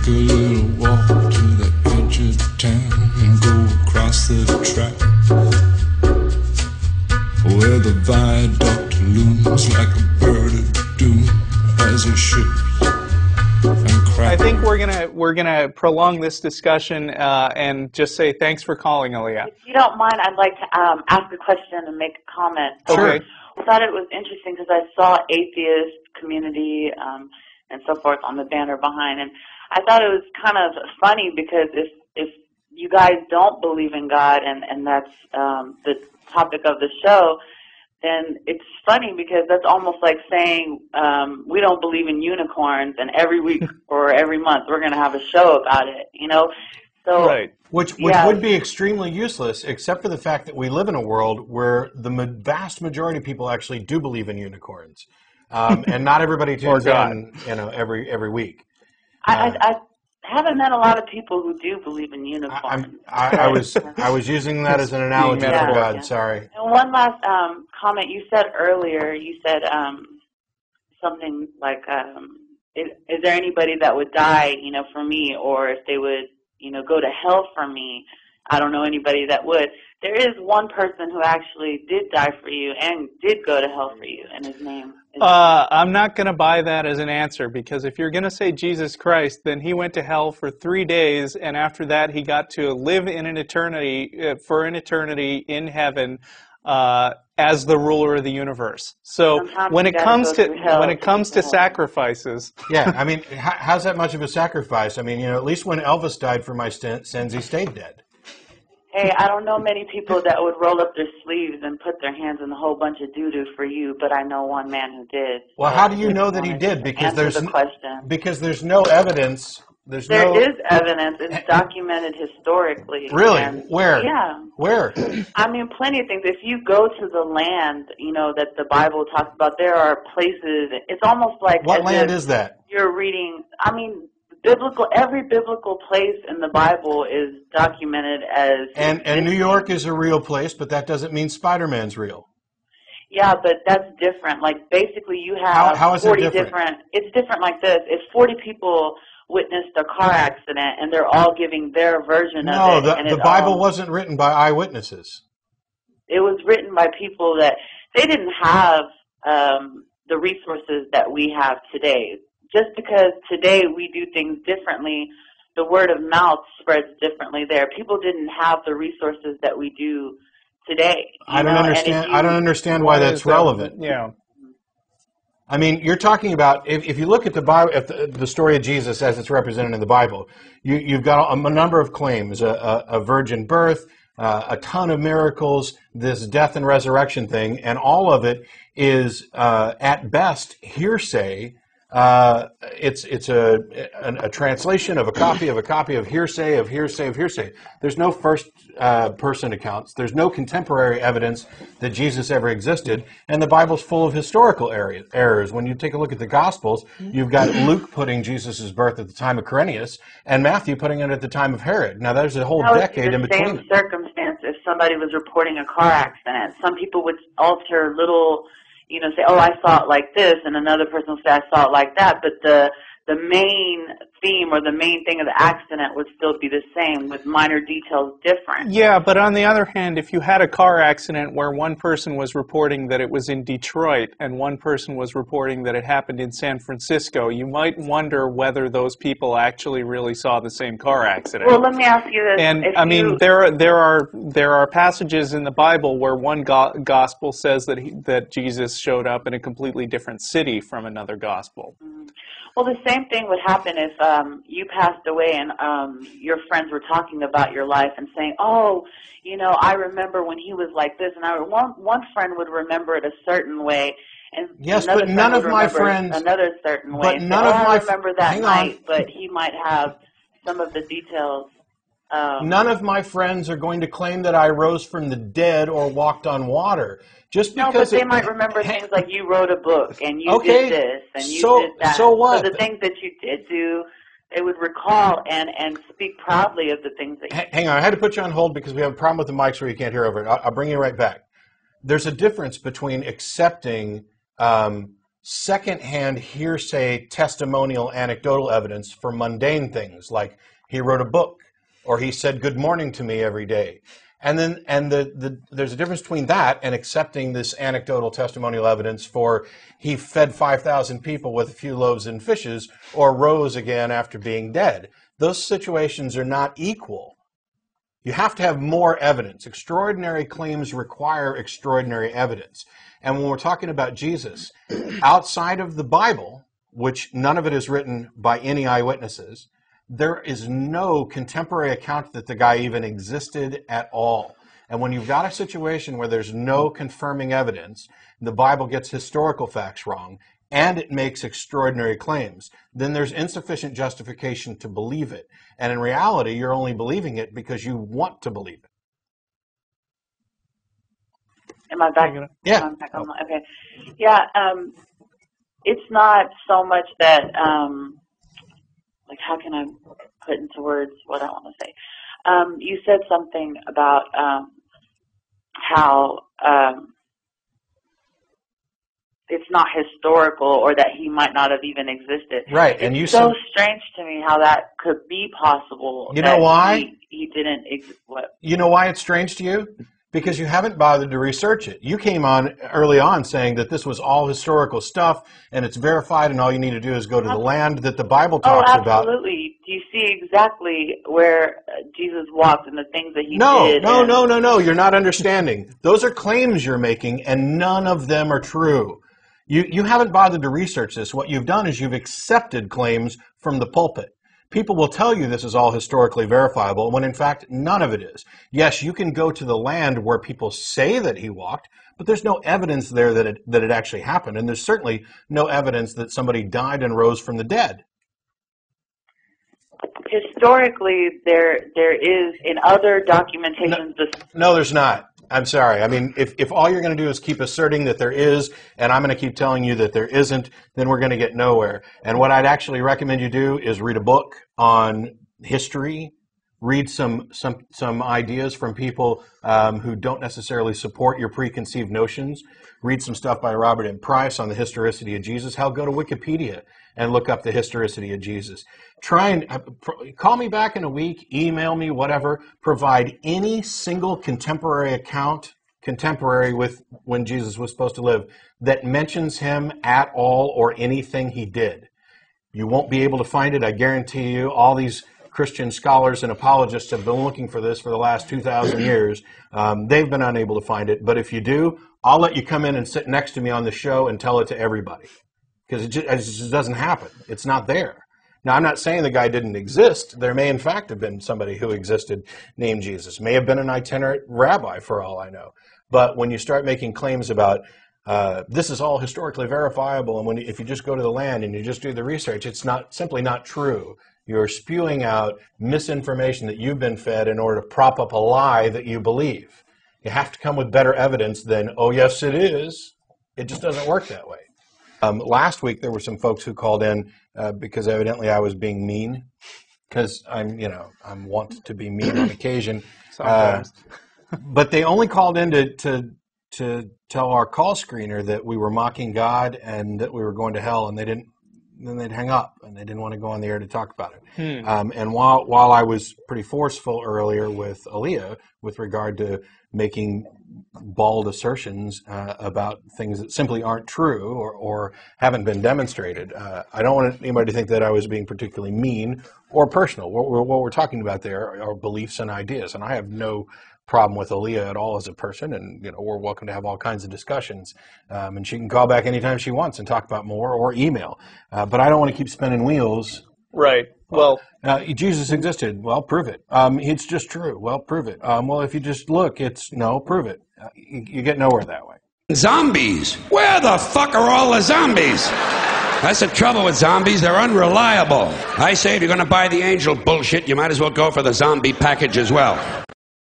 a little walk to the edge of town and go across the track where the viaduct looms like a bird of doom as it ships and cracks. I think we're gonna prolong this discussion and just say thanks for calling, Aaliyah. If you don't mind, I'd like to ask a question and make a comment. Sure. I thought it was interesting because I saw Atheist community and so forth on the banner behind, and I thought it was kind of funny because if you guys don't believe in God and that's the topic of the show, then it's funny because that's almost like saying we don't believe in unicorns, and every week or every month we're going to have a show about it, you know? So, right. Which would be extremely useless, except for the fact that we live in a world where the vast majority of people actually do believe in unicorns, and not everybody tunes in, every week. I haven't met a lot of people who do believe in unicorns. I was using that as an analogy for God. Sorry. And one last comment you said earlier. You said something like, "Is there anybody that would die, for me, or if they would, go to hell for me? I don't know anybody that would." There is one person who actually did die for you and did go to hell for you, and his name. I'm not going to buy that as an answer, because if you're going to say Jesus Christ, then he went to hell for 3 days, and after that he got to live in an eternity, for an eternity in heaven, as the ruler of the universe. So when it comes to sacrifices, yeah, I mean, how's that much of a sacrifice? I mean, at least when Elvis died for my sins, he stayed dead. Hey, I don't know many people that would roll up their sleeves and put their hands in a whole bunch of doo-doo for you, but I know one man who did. Well, how do you know that he did? Because there's no evidence. There is evidence. It's documented historically. Really? And, where? Yeah. Where? I mean, plenty of things. If you go to the land, that the Bible talks about, there are places. It's almost like what land is that? You're reading. I mean, every biblical place in the Bible is documented as. And New York is a real place, but that doesn't mean Spider-Man's real. Yeah, but that's different. Like, basically, you have how is 40 it different? It's different like this. If 40 people witnessed a car accident and they're all giving their version of it. No, the Bible wasn't written by eyewitnesses. It was written by people that they didn't have the resources that we have today. Just because today we do things differently, the word of mouth spreads differently there. People didn't have the resources that we do today. I don't understand why that's relevant. Yeah. I mean, you're talking about, if you look at the Bible, at the story of Jesus as it's represented in the Bible, you've got a number of claims, a virgin birth, a ton of miracles, this death and resurrection thing, and all of it is, at best, hearsay. It's a translation of a copy of hearsay of hearsay of hearsay. There's no first person accounts. There's no contemporary evidence that Jesus ever existed, and the Bible's full of historical errors. When you take a look at the Gospels, you've got Luke putting Jesus' birth at the time of Quirinius, and Matthew putting it at the time of Herod. Now there's a whole decade in between. Same circumstance. If somebody was reporting a car accident, some people would alter little. Say, oh, I saw it like this, and another person will say, I saw it like that, but the main theme or the main thing of the accident would still be the same, with minor details different. Yeah, but on the other hand, if you had a car accident where one person was reporting that it was in Detroit and one person was reporting that it happened in San Francisco, you might wonder whether those people actually really saw the same car accident. Well, let me ask you this. And I mean, there are passages in the Bible where one gospel says that Jesus showed up in a completely different city from another gospel. Well, the same thing would happen if you passed away and your friends were talking about your life and saying, oh, I remember when he was like this, and one friend would remember it a certain way, and yes, but none of my friends another certain way. I remember that night, but he might have some of the details. None of my friends are going to claim that I rose from the dead or walked on water. Just because but they might remember things like you wrote a book and you did this and you did that. So what? So the things that you did do, they would recall and speak proudly of the things that you did. Hang on, I had to put you on hold because we have a problem with the mics where you can't hear over it. I'll bring you right back. There's a difference between accepting secondhand hearsay, testimonial, anecdotal evidence for mundane things, like he wrote a book or he said good morning to me every day. And then there's a difference between that and accepting this anecdotal testimonial evidence for he fed 5,000 people with a few loaves and fishes or rose again after being dead. Those situations are not equal. You have to have more evidence. Extraordinary claims require extraordinary evidence. And when we're talking about Jesus, outside of the Bible, which none of it is written by any eyewitnesses, there is no contemporary account that the guy even existed at all. And when you've got a situation where there's no confirming evidence, the Bible gets historical facts wrong, and it makes extraordinary claims, then there's insufficient justification to believe it. And in reality, you're only believing it because you want to believe it. Am I back? Yeah. Okay. Yeah. It's not so much that, like, how can I put into words what I want to say? You said something about how it's not historical, or that he might not have even existed. Right, and it's so strange to me how that could be possible. You know why? He didn't exist. What? You know why it's strange to you? Because you haven't bothered to research it. You came on early on saying that this was all historical stuff and it's verified and all you need to do is go to the land that the Bible talks about. Oh, absolutely. Do you see exactly where Jesus walked and the things that he did? No. You're not understanding. Those are claims you're making and none of them are true. You haven't bothered to research this. What you've done is you've accepted claims from the pulpit. People will tell you this is all historically verifiable, when in fact none of it is. Yes, you can go to the land where people say that he walked, but there's no evidence there that it actually happened, and there's certainly no evidence that somebody died and rose from the dead. Historically, there is in other documentations. No, there's not. I'm sorry. I mean, if all you're going to do is keep asserting that there is, and I'm going to keep telling you that there isn't, then we're going to get nowhere. And what I'd actually recommend you do is read a book on history, read some ideas from people who don't necessarily support your preconceived notions, read some stuff by Robert M. Price on the historicity of Jesus. Hell, go to Wikipedia and look up the historicity of Jesus. Try and call me back in a week, email me, whatever. Provide any single contemporary account, contemporary with when Jesus was supposed to live, that mentions him at all or anything he did. You won't be able to find it, I guarantee you. All these Christian scholars and apologists have been looking for this for the last 2,000 years. They've been unable to find it. But if you do, I'll let you come in and sit next to me on the show and tell it to everybody. Because it just doesn't happen. It's not there. Now, I'm not saying the guy didn't exist. There may, in fact, have been somebody who existed named Jesus. May have been an itinerant rabbi, for all I know. But when you start making claims about this is all historically verifiable, and if you just go to the land and you just do the research, it's simply not true. You're spewing out misinformation that you've been fed in order to prop up a lie that you believe. You have to come with better evidence than, oh, yes, it is. It just doesn't work that way. Last week, there were some folks who called in because evidently I was being mean, because I'm wont to be mean on occasion. Sometimes. But they only called in to tell our call screener that we were mocking God and that we were going to hell, and then they'd hang up and they didn't want to go on the air to talk about it. And while I was pretty forceful earlier with Aaliyah with regard to making bald assertions about things that simply aren't true or haven't been demonstrated, I don't want anybody to think that I was being particularly mean or personal. What we're talking about there are beliefs and ideas, and I have no problem with Aaliyah at all as a person, and we're welcome to have all kinds of discussions, and she can call back anytime she wants and talk about more, or email, but I don't want to keep spinning wheels. Right. Well, Jesus existed. Well, prove it. It's just true. Well, prove it. Well, if you just look, prove it. You get nowhere that way. Zombies. Where the fuck are all the zombies? That's the trouble with zombies. They're unreliable. I say if you're going to buy the angel bullshit, you might as well go for the zombie package as well.